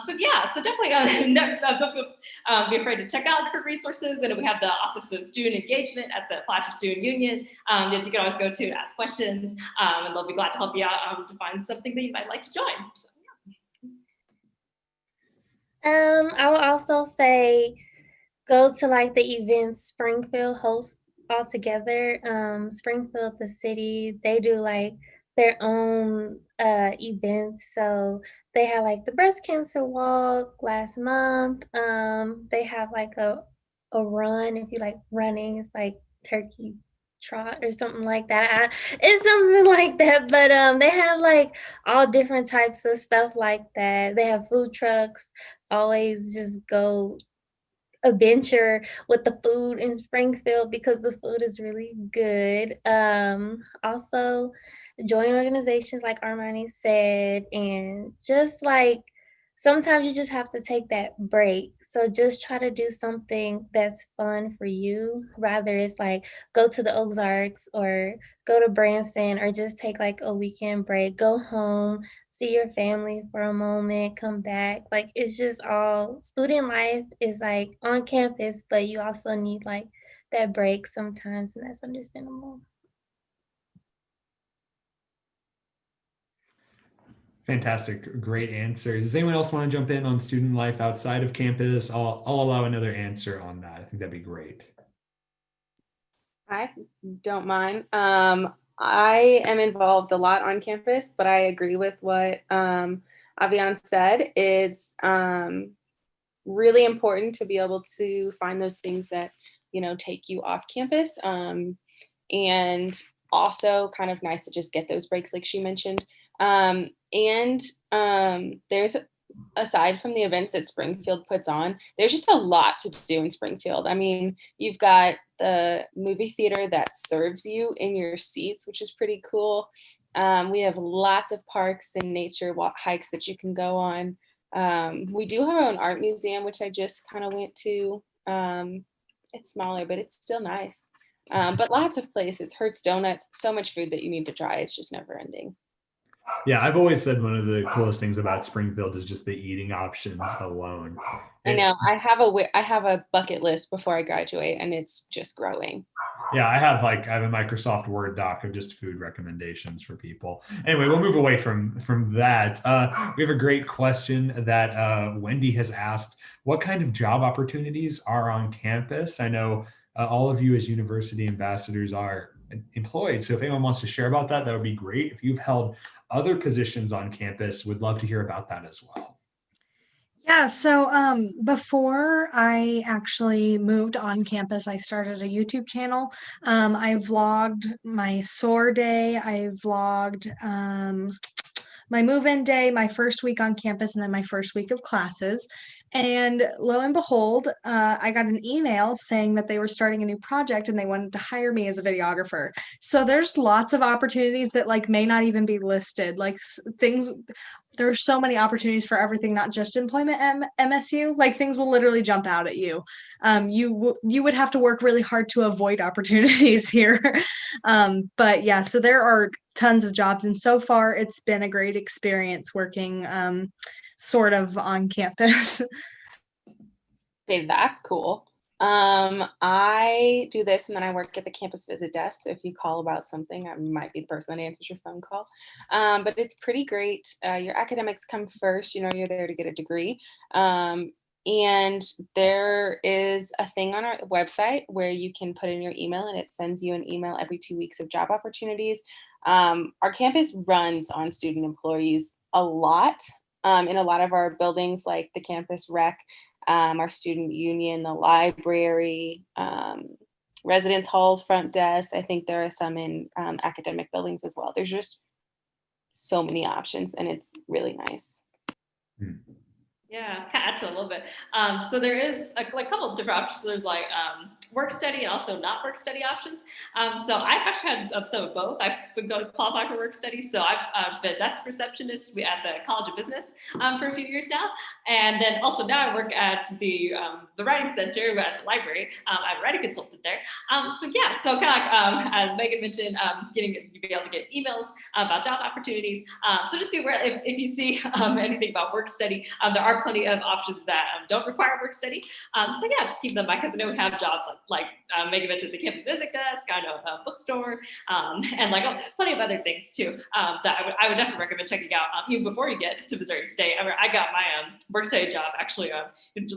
So definitely don't be afraid to check out different resources. And we have the Office of Student Engagement at the Placer Student Union that you can always go to ask questions, and they'll be glad to help you out to find something that you might like to join. So, I will also say go to like the events Springfield hosts all together. Springfield, the city, they do like their own events. So they have like the breast cancer walk last month. They have like a run, if you like running, it's like turkey trot or something like that. It's something like that. But they have like all different types of stuff like that. They have food trucks. Always just go adventure with the food in Springfield because the food is really good. Also, join organizations like Armani said, and just like sometimes you just have to take that break. So just try to do something that's fun for you. Rather, it's like go to the Ozarks or go to Branson or just take like a weekend break, go home, see your family for a moment, come back. Like it's just all student life is like on campus, but you also need like that break sometimes, and that's understandable. Fantastic. Great answers. Does anyone else want to jump in on student life outside of campus? I'll allow another answer on that. I think that'd be great. I don't mind. I am involved a lot on campus, but I agree with what Avian said. It's really important to be able to find those things that, take you off campus. And also kind of nice to just get those breaks like she mentioned. There's, aside from the events that Springfield puts on, there's just a lot to do in Springfield. I mean, you've got the movie theater that serves you in your seats, which is pretty cool. We have lots of parks and nature hikes that you can go on. We do have our own art museum, which I just kind of went to. It's smaller, but it's still nice. But lots of places. Hertz Donuts, so much food that you need to try. It's just never ending. Yeah, I've always said one of the coolest things about Springfield is just the eating options alone. I know. I have a bucket list before I graduate, and it's just growing. Yeah, I have a Microsoft Word doc of just food recommendations for people. Anyway, we'll move away from that. We have a great question that Wendy has asked. What kind of job opportunities are on campus? I know all of you as university ambassadors are employed. So if anyone wants to share about that, that would be great. If you've held other positions on campus, would love to hear about that as well. Yeah, so before I actually moved on campus, I started a YouTube channel. I vlogged my SOAR day, I vlogged my move-in day, my first week on campus, and then my first week of classes. And lo and behold, I got an email saying that they were starting a new project and they wanted to hire me as a videographer. So there's lots of opportunities that like may not even be listed. Like things, there's so many opportunities for everything, not just employment at MSU. Like things will literally jump out at you. You would have to work really hard to avoid opportunities here. But yeah, so there are tons of jobs, and so far it's been a great experience working sort of on campus. Okay, that's cool. I do this and then I work at the campus visit desk. So if you call about something, I might be the person that answers your phone call. But it's pretty great. Your academics come first. You know, you're there to get a degree. And there is a thing on our website where you can put in your email and it sends you an email every 2 weeks of job opportunities. Our campus runs on student employees a lot. In a lot of our buildings, like the campus rec, our student union, the library, residence halls, front desk. I think there are some in academic buildings as well. There's just so many options and it's really nice. Yeah, kind of add to it a little bit. So there is a couple of different options. So there's like work study and also not work study options. So I've actually had some of both. I've been going to qualify for work study. So I've been a desk receptionist at the College of Business for a few years now. And then also now I work at the Writing Center at the library. I'm a writing consultant there. So yeah, so kind of like as Megan mentioned, you'll be able to get emails about job opportunities. So just be aware if you see anything about work study, there are plenty of options that don't require work study. So yeah, just keep them in mind because I know we have jobs like Megan mentioned the campus visit desk, I know a bookstore, and like plenty of other things too that I would definitely recommend checking out even before you get to Missouri State. I got my work study job actually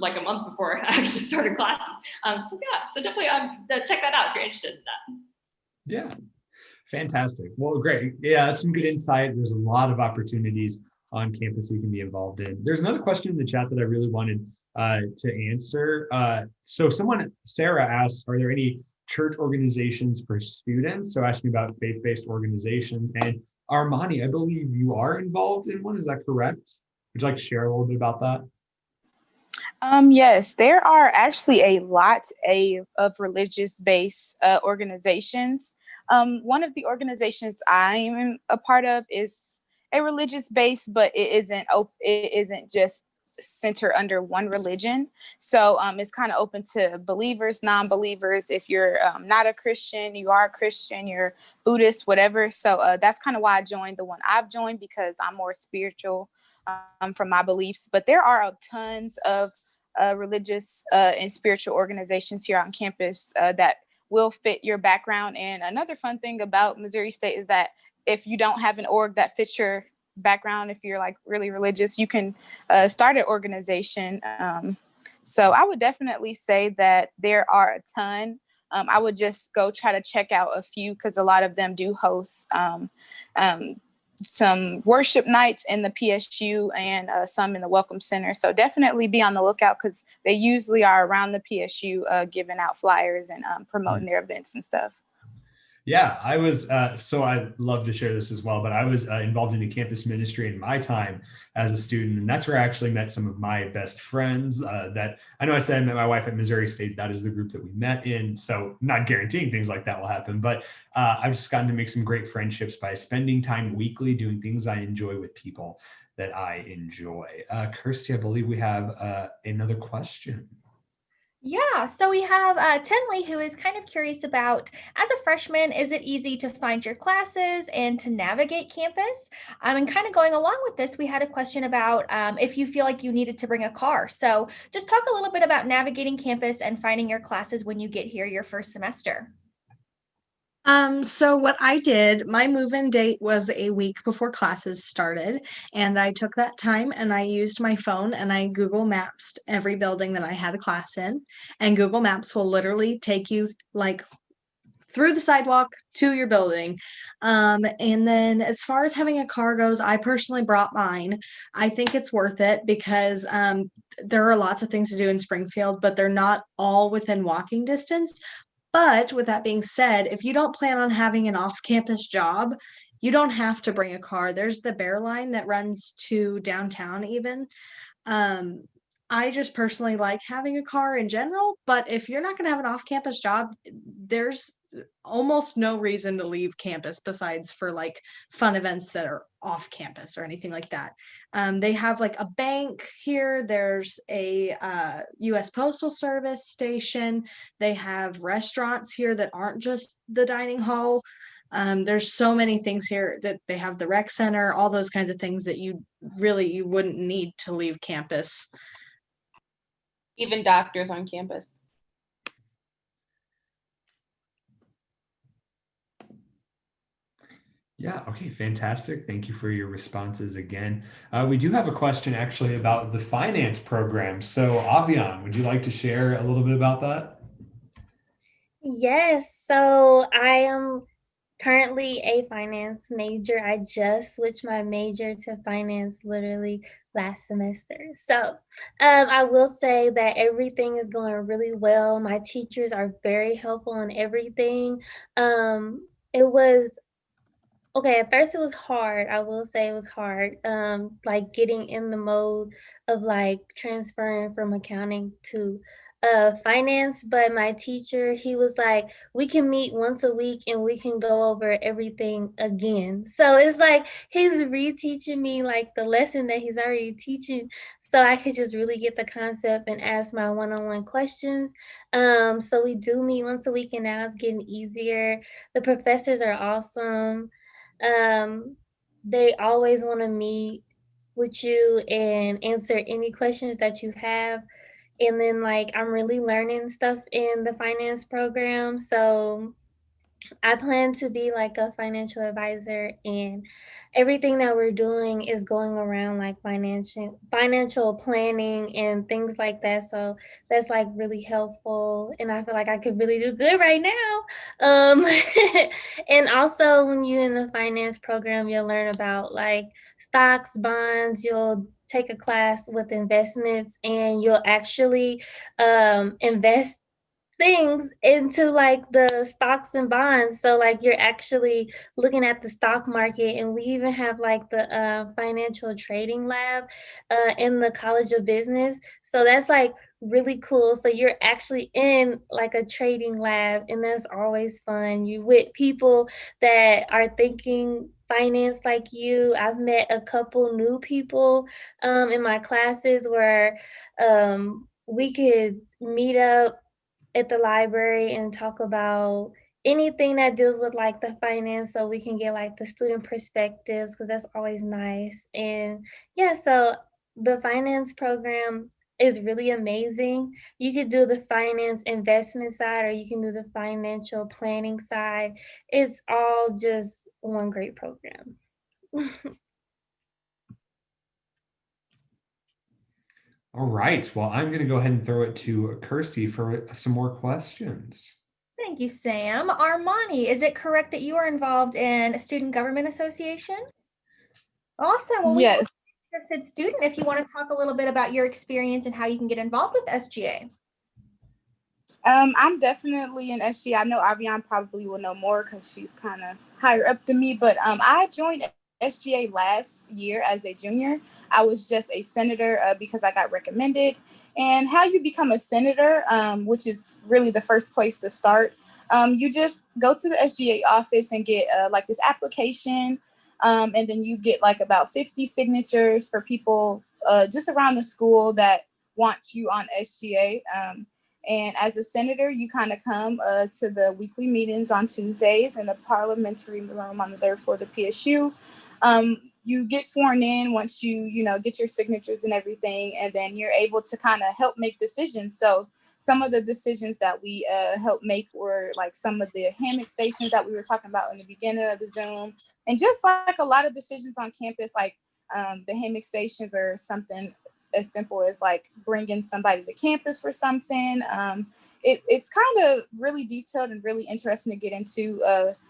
like a month before I actually started classes. So yeah, so definitely check that out if you're interested in that. Yeah, fantastic. Well, great. Yeah, that's some good insight. There's a lot of opportunities on campus you can be involved in. There's another question in the chat that I really wanted to answer. So Sarah asked, are there any church organizations for students? So asking about faith-based organizations. And Armani, I believe you are involved in one, is that correct? Would you like to share a little bit about that? Yes, there are actually a lot of religious-based organizations. One of the organizations I'm a part of is a religious base, but it isn't just centered under one religion. So it's kind of open to believers, non-believers. If you're not a Christian, you are a Christian, you're Buddhist, whatever. So that's kind of why I joined the one I've joined, because I'm more spiritual from my beliefs. But there are tons of religious and spiritual organizations here on campus that will fit your background. And another fun thing about Missouri State is that if you don't have an org that fits your background, if you're like really religious, you can start an organization. So I would definitely say that there are a ton. I would just go try to check out a few because a lot of them do host some worship nights in the PSU and some in the Welcome Center. So definitely be on the lookout because they usually are around the PSU giving out flyers and promoting their events and stuff. Yeah, I was, so I'd love to share this as well, but I was involved in a campus ministry in my time as a student. And that's where I actually met some of my best friends that I know I said I met my wife at Missouri State. That is the group that we met in. So not guaranteeing things like that will happen, but I've just gotten to make some great friendships by spending time weekly doing things I enjoy with people that I enjoy. Kirsty, I believe we have another question. Yeah, so we have Tenley, who is kind of curious about, as a freshman, is it easy to find your classes and to navigate campus? And kind of going along with this, we had a question about if you feel like you needed to bring a car. So just talk a little bit about navigating campus and finding your classes when you get here your first semester. So what I did, my move-in date was a week before classes started, and I took that time and I used my phone and I Google Mapped every building that I had a class in, and Google Maps will literally take you like through the sidewalk to your building. And then as far as having a car goes, I personally brought mine. I think it's worth it because there are lots of things to do in Springfield, but they're not all within walking distance. But with that being said, if you don't plan on having an off-campus job, you don't have to bring a car. There's the Bear Line that runs to downtown even. I just personally like having a car in general, but if you're not going to have an off-campus job, there's almost no reason to leave campus besides for like fun events that are off campus or anything like that. They have like a bank here. There's a US Postal Service station. They have restaurants here that aren't just the dining hall. There's so many things here that they have the rec center, all those kinds of things that you wouldn't need to leave campus. Even doctors on campus. Yeah, okay, fantastic. Thank you for your responses again. We do have a question actually about the finance program. So Avian, would you like to share a little bit about that? Yes, so I am currently a finance major. I just switched my major to finance literally last semester. So I will say that everything is going really well. My teachers are very helpful in everything. It was okay, at first it was hard. I will say it was hard. Like getting in the mode of like transferring from accounting to finance, but my teacher, he was like, we can meet once a week and we can go over everything again. So it's like he's reteaching me like the lesson that he's already teaching so I could just really get the concept and ask my one-on-one questions. So we do meet once a week and now it's getting easier. The professors are awesome. um, they always want to meet with you and answer any questions that you have. And then like I'm really learning stuff in the finance program. So I plan to be like a financial advisor, and everything that we're doing is going around like financial planning and things like that. So that's like really helpful, and I feel like I could really do good right now. And also when you're in the finance program, you'll learn about like stocks, bonds. You'll take a class with investments, and you'll actually invest things into like the stocks and bonds. So like you're actually looking at the stock market, and we even have like the financial trading lab in the College of Business. So that's like really cool. So you're actually in like a trading lab, and that's always fun. You with people that are thinking finance like you. I've met a couple new people in my classes where we could meet up at the library and talk about anything that deals with like the finance so we can get like the student perspectives because that's always nice. And yeah, so the finance program is really amazing. You could do the finance investment side or you can do the financial planning side. It's all just one great program. All right, well, I'm going to go ahead and throw it to Kirsty for some more questions. Thank you, Sam. Armani, is it correct that you are involved in a student government association? Awesome. Well, we have Yes. an interested student if you want to talk a little bit about your experience and how you can get involved with SGA. I'm definitely an SGA. I know Avian probably will know more because she's kind of higher up than me, but I joined SGA last year as a junior. I was just a senator because I got recommended. And how you become a senator, which is really the first place to start, you just go to the SGA office and get like this application, and then you get like about 50 signatures for people just around the school that want you on SGA. And as a senator, you kind of come to the weekly meetings on Tuesdays in the parliamentary room on the third floor of the PSU. You get sworn in once you get your signatures and everything, and then you're able to kind of help make decisions. So some of the decisions that we helped make were like some of the hammock stations that we were talking about in the beginning of the Zoom, and just like a lot of decisions on campus, like the hammock stations are something it's as simple as like bringing somebody to campus for something. It's kind of really detailed and really interesting to get into.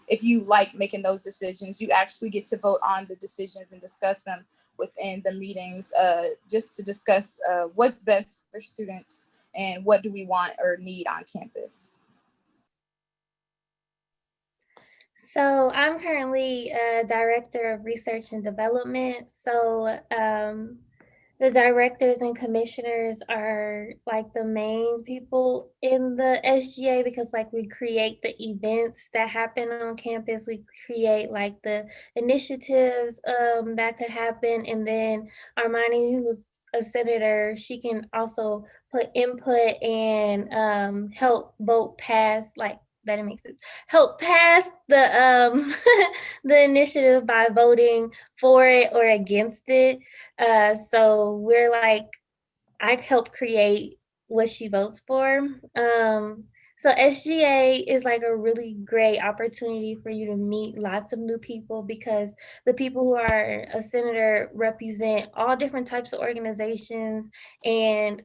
If you like making those decisions, you actually get to vote on the decisions and discuss them within the meetings, just to discuss what's best for students and what do we want or need on campus. So I'm currently a director of research and development. So the directors and commissioners are like the main people in the SGA, because like we create the events that happen on campus. We create like the initiatives that could happen. And then Armani, who's a senator, she can also put input and help vote pass, like that it makes sense, help pass the the initiative by voting for it or against it. So we're like, I help create what she votes for. So SGA is like a really great opportunity for you to meet lots of new people, because the people who are a senator represent all different types of organizations, and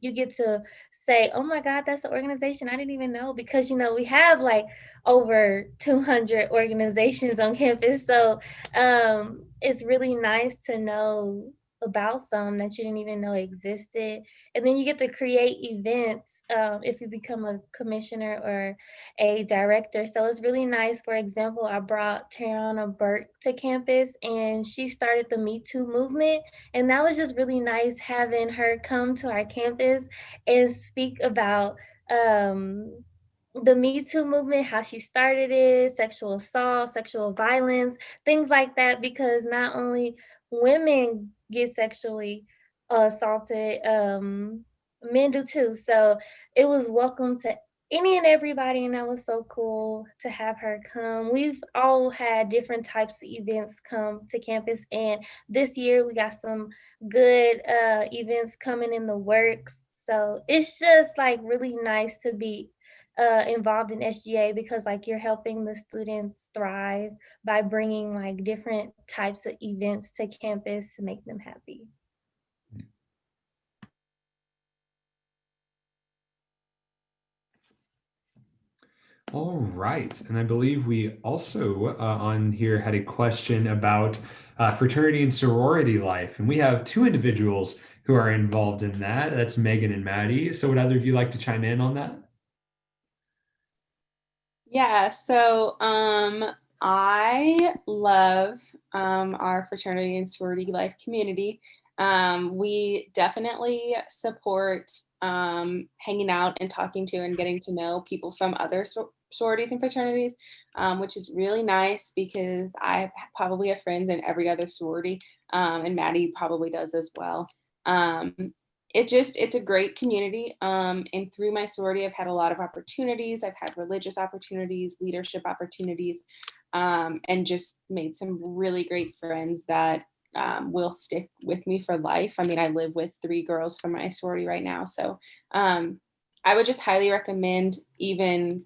you get to say, "Oh my God, that's an organization I didn't even know," because we have like over 200 organizations on campus. So it's really nice to know about some that you didn't even know existed. And then you get to create events if you become a commissioner or a director. So it's really nice. For example, I brought Tarana Burke to campus, and she started the Me Too movement. And that was just really nice having her come to our campus and speak about the Me Too movement, how she started it, sexual assault, sexual violence, things like that, because not only women get sexually assaulted, men do too. So it was welcome to any and everybody, and that was so cool to have her come. We've all had different types of events come to campus, and this year we got some good events coming in the works. So it's just like really nice to be involved in SGA, because like you're helping the students thrive by bringing like different types of events to campus to make them happy. All right. And I believe we also on here had a question about fraternity and sorority life. And we have two individuals who are involved in that. That's Megan and Maddie. So would either of you like to chime in on that? Yeah, so I love our fraternity and sorority life community. We definitely support hanging out and talking to and getting to know people from other sororities and fraternities, which is really nice because I probably have friends in every other sorority, and Maddie probably does as well. It's a great community. And through my sorority, I've had a lot of opportunities. I've had religious opportunities, leadership opportunities, and just made some really great friends that will stick with me for life. I mean, I live with 3 girls from my sorority right now. So I would just highly recommend, even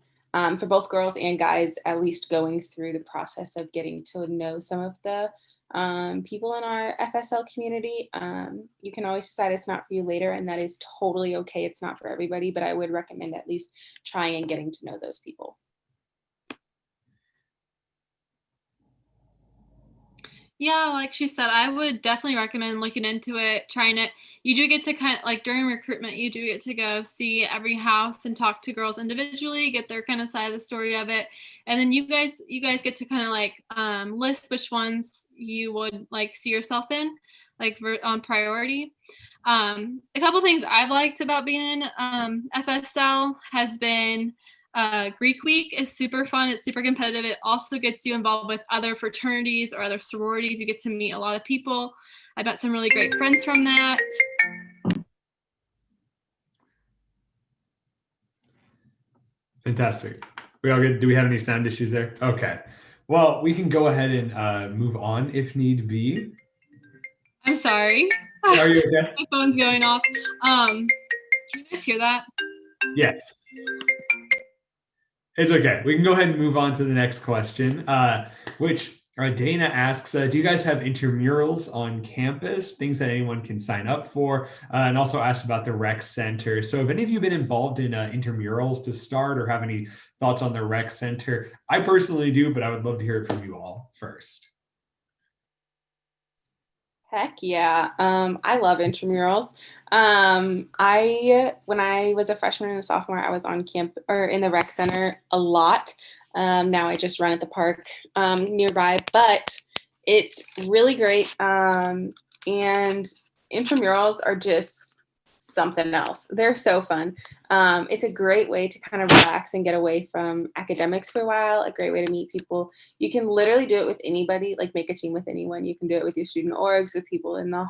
for both girls and guys, at least going through the process of getting to know some of the people in our FSL community. You can always decide it's not for you later, and that is totally okay. It's not for everybody, but I would recommend at least trying and getting to know those people. Yeah, like she said, I would definitely recommend looking into it, trying it. You do get to kind of like during recruitment, you do get to go see every house and talk to girls individually, get their kind of side of the story of it. And then you guys get to kind of like list which ones you would like see yourself in, like on priority. A couple things I've liked about being in FSL has been Greek Week is super fun. It's super competitive. It also gets you involved with other fraternities or other sororities. You get to meet a lot of people. I met some really great friends from that. Fantastic. We all good? Do we have any sound issues there? Okay. Well, we can go ahead and move on if need be. I'm sorry. Are you okay? My phone's going off. Can you guys hear that? Yes. It's okay. We can go ahead and move on to the next question, which Dana asks, do you guys have intramurals on campus, things that anyone can sign up for? And also asks about the rec center. So have any of you been involved in intramurals to start or have any thoughts on the rec center? I personally do, but I would love to hear it from you all first. Heck yeah. I love intramurals. When I was a freshman and a sophomore, I was on camp or in the rec center a lot. Now I just run at the park nearby, but it's really great. And intramurals are just something else. They're so fun. It's a great way to kind of relax and get away from academics for a while, a great way to meet people. You can literally do it with anybody, like make a team with anyone. You can do it with your student orgs, with people in the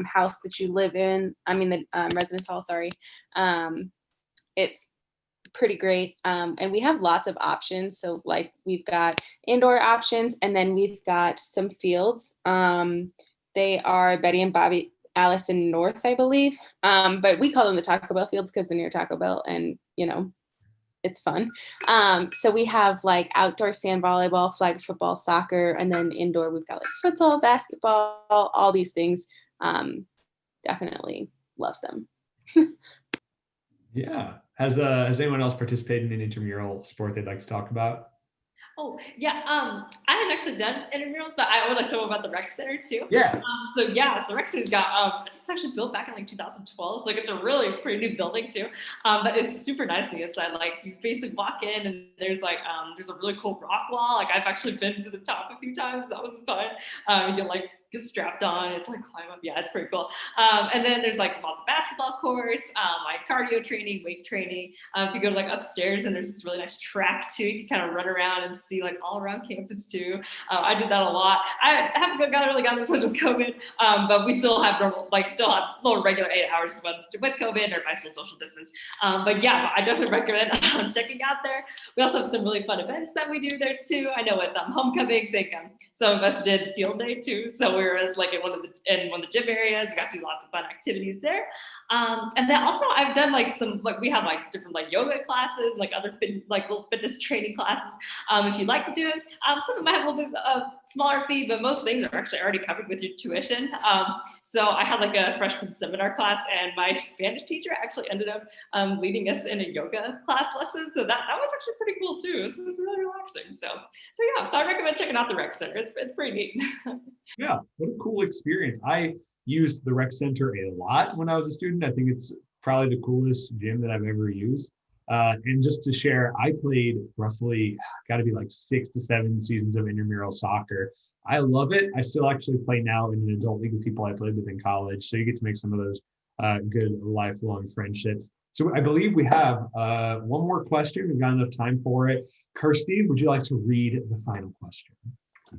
house that you live in. I mean, the residence hall, sorry. It's pretty great. And we have lots of options. So like we've got indoor options and then we've got some fields. They are Betty and Bobby Allison North, I believe. But we call them the Taco Bell fields because they're near Taco Bell and, you know, it's fun. So we have like outdoor sand volleyball, flag football, soccer, and then indoor we've got like futsal, basketball, all these things. Definitely love them. Yeah. Has anyone else participated in an intramural sport they'd like to talk about? Oh, yeah. I haven't actually done intramurals, but I would like to talk about the rec center too. Yeah. So yeah, the rec center's got, I think it's actually built back in like 2012. So like it's a really pretty new building too. But it's super nice on the inside. Like you basically walk in and there's like, there's a really cool rock wall. Like I've actually been to the top a few times. That was fun. You can like get strapped on. It's like climb up. Yeah, it's pretty cool. And then there's like lots of basketball courts, like cardio training, weight training. If you go to like upstairs and there's this really nice track too, you can kind of run around and see like all around campus too. I did that a lot. I haven't really gotten as much with COVID, but we still have normal, like still have little regular 8 hours with COVID or if I still social distance. But yeah, I definitely recommend checking out there. We also have some really fun events that we do there too. I know with homecoming, I think some of us did field day too. So we were like in one of the gym areas. We got to do lots of fun activities there. And then also I've done like some, like we have like different like yoga classes, like other little fitness training classes. If you'd like to do it, some of them might have a little bit of a smaller fee, but most things are actually already covered with your tuition. So I had like a freshman seminar class and my Spanish teacher actually ended up leading us in a yoga class lesson. So that was actually pretty cool too. It was really relaxing. So yeah, so I recommend checking out the rec center. It's pretty neat. Yeah, what a cool experience. I used the rec center a lot when I was a student. I think it's probably the coolest gym that I've ever used. And just to share, I played roughly, got to be like 6 to 7 seasons of intramural soccer. I love it. I still actually play now in an adult league with people I played with in college. So you get to make some of those good lifelong friendships. So I believe we have one more question. We've got enough time for it. Kirsty, would you like to read the final question?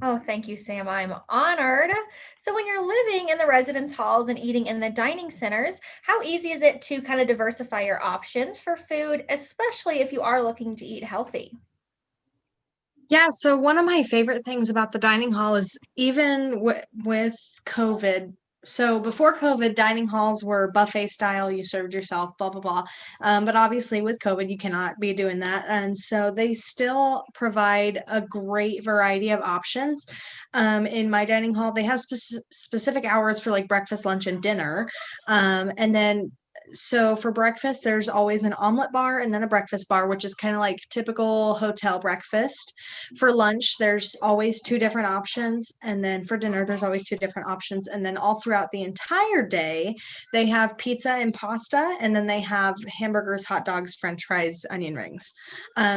Oh, thank you, Sam. I'm honored. So when you're living in the residence halls and eating in the dining centers, how easy is it to kind of diversify your options for food, especially if you are looking to eat healthy? Yeah, so one of my favorite things about the dining hall is even with COVID. So before COVID, dining halls were buffet style. You served yourself, blah, blah, blah. But obviously with COVID, you cannot be doing that. And so they still provide a great variety of options. In my dining hall, they have specific hours for like breakfast, lunch, and dinner. And then so for breakfast, there's always an omelet bar and then a breakfast bar, which is kind of like typical hotel breakfast. For lunch, there's always 2 different options. And then for dinner, there's always 2 different options. And then all throughout the entire day, they have pizza and pasta. And then they have hamburgers, hot dogs, French fries, onion rings.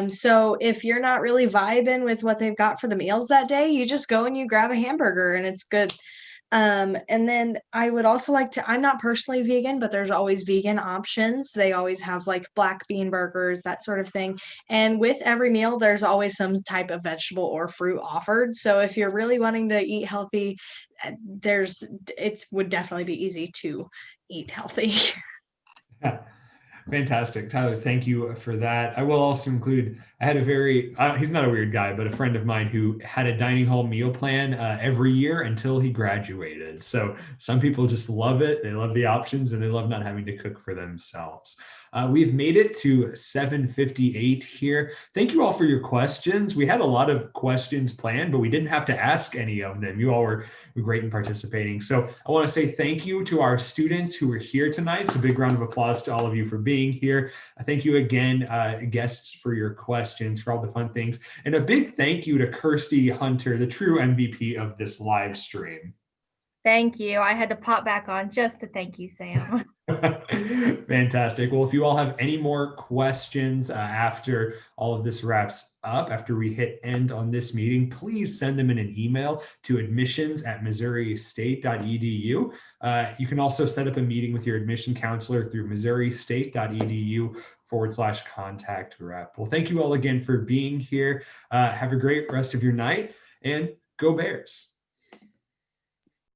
So if you're not really vibing with what they've got for the meals that day, you just go and you grab a hamburger and it's good. And then I would also like to, I'm not personally vegan, but there's always vegan options. They always have like black bean burgers, that sort of thing. And with every meal, there's always some type of vegetable or fruit offered. So if you're really wanting to eat healthy, it would definitely be easy to eat healthy. Fantastic. Tyler, thank you for that. I will also include, I had a very, he's not a weird guy, but a friend of mine who had a dining hall meal plan every year until he graduated. So some people just love it. They love the options and they love not having to cook for themselves. We've made it to 7:58 here. Thank you all for your questions. We had a lot of questions planned, but we didn't have to ask any of them. You all were great in participating. So I want to say thank you to our students who were here tonight. So a big round of applause to all of you for being here. Thank you again, guests, for your questions, for all the fun things. And a big thank you to Kirsty Hunter, the true MVP of this live stream. Thank you. I had to pop back on just to thank you, Sam. Fantastic. Well, if you all have any more questions after all of this wraps up, after we hit end on this meeting, please send them in an email to admissions@missouristate.edu. You can also set up a meeting with your admission counselor through missouristate.edu/contact rep. Well, thank you all again for being here. Have a great rest of your night and go Bears.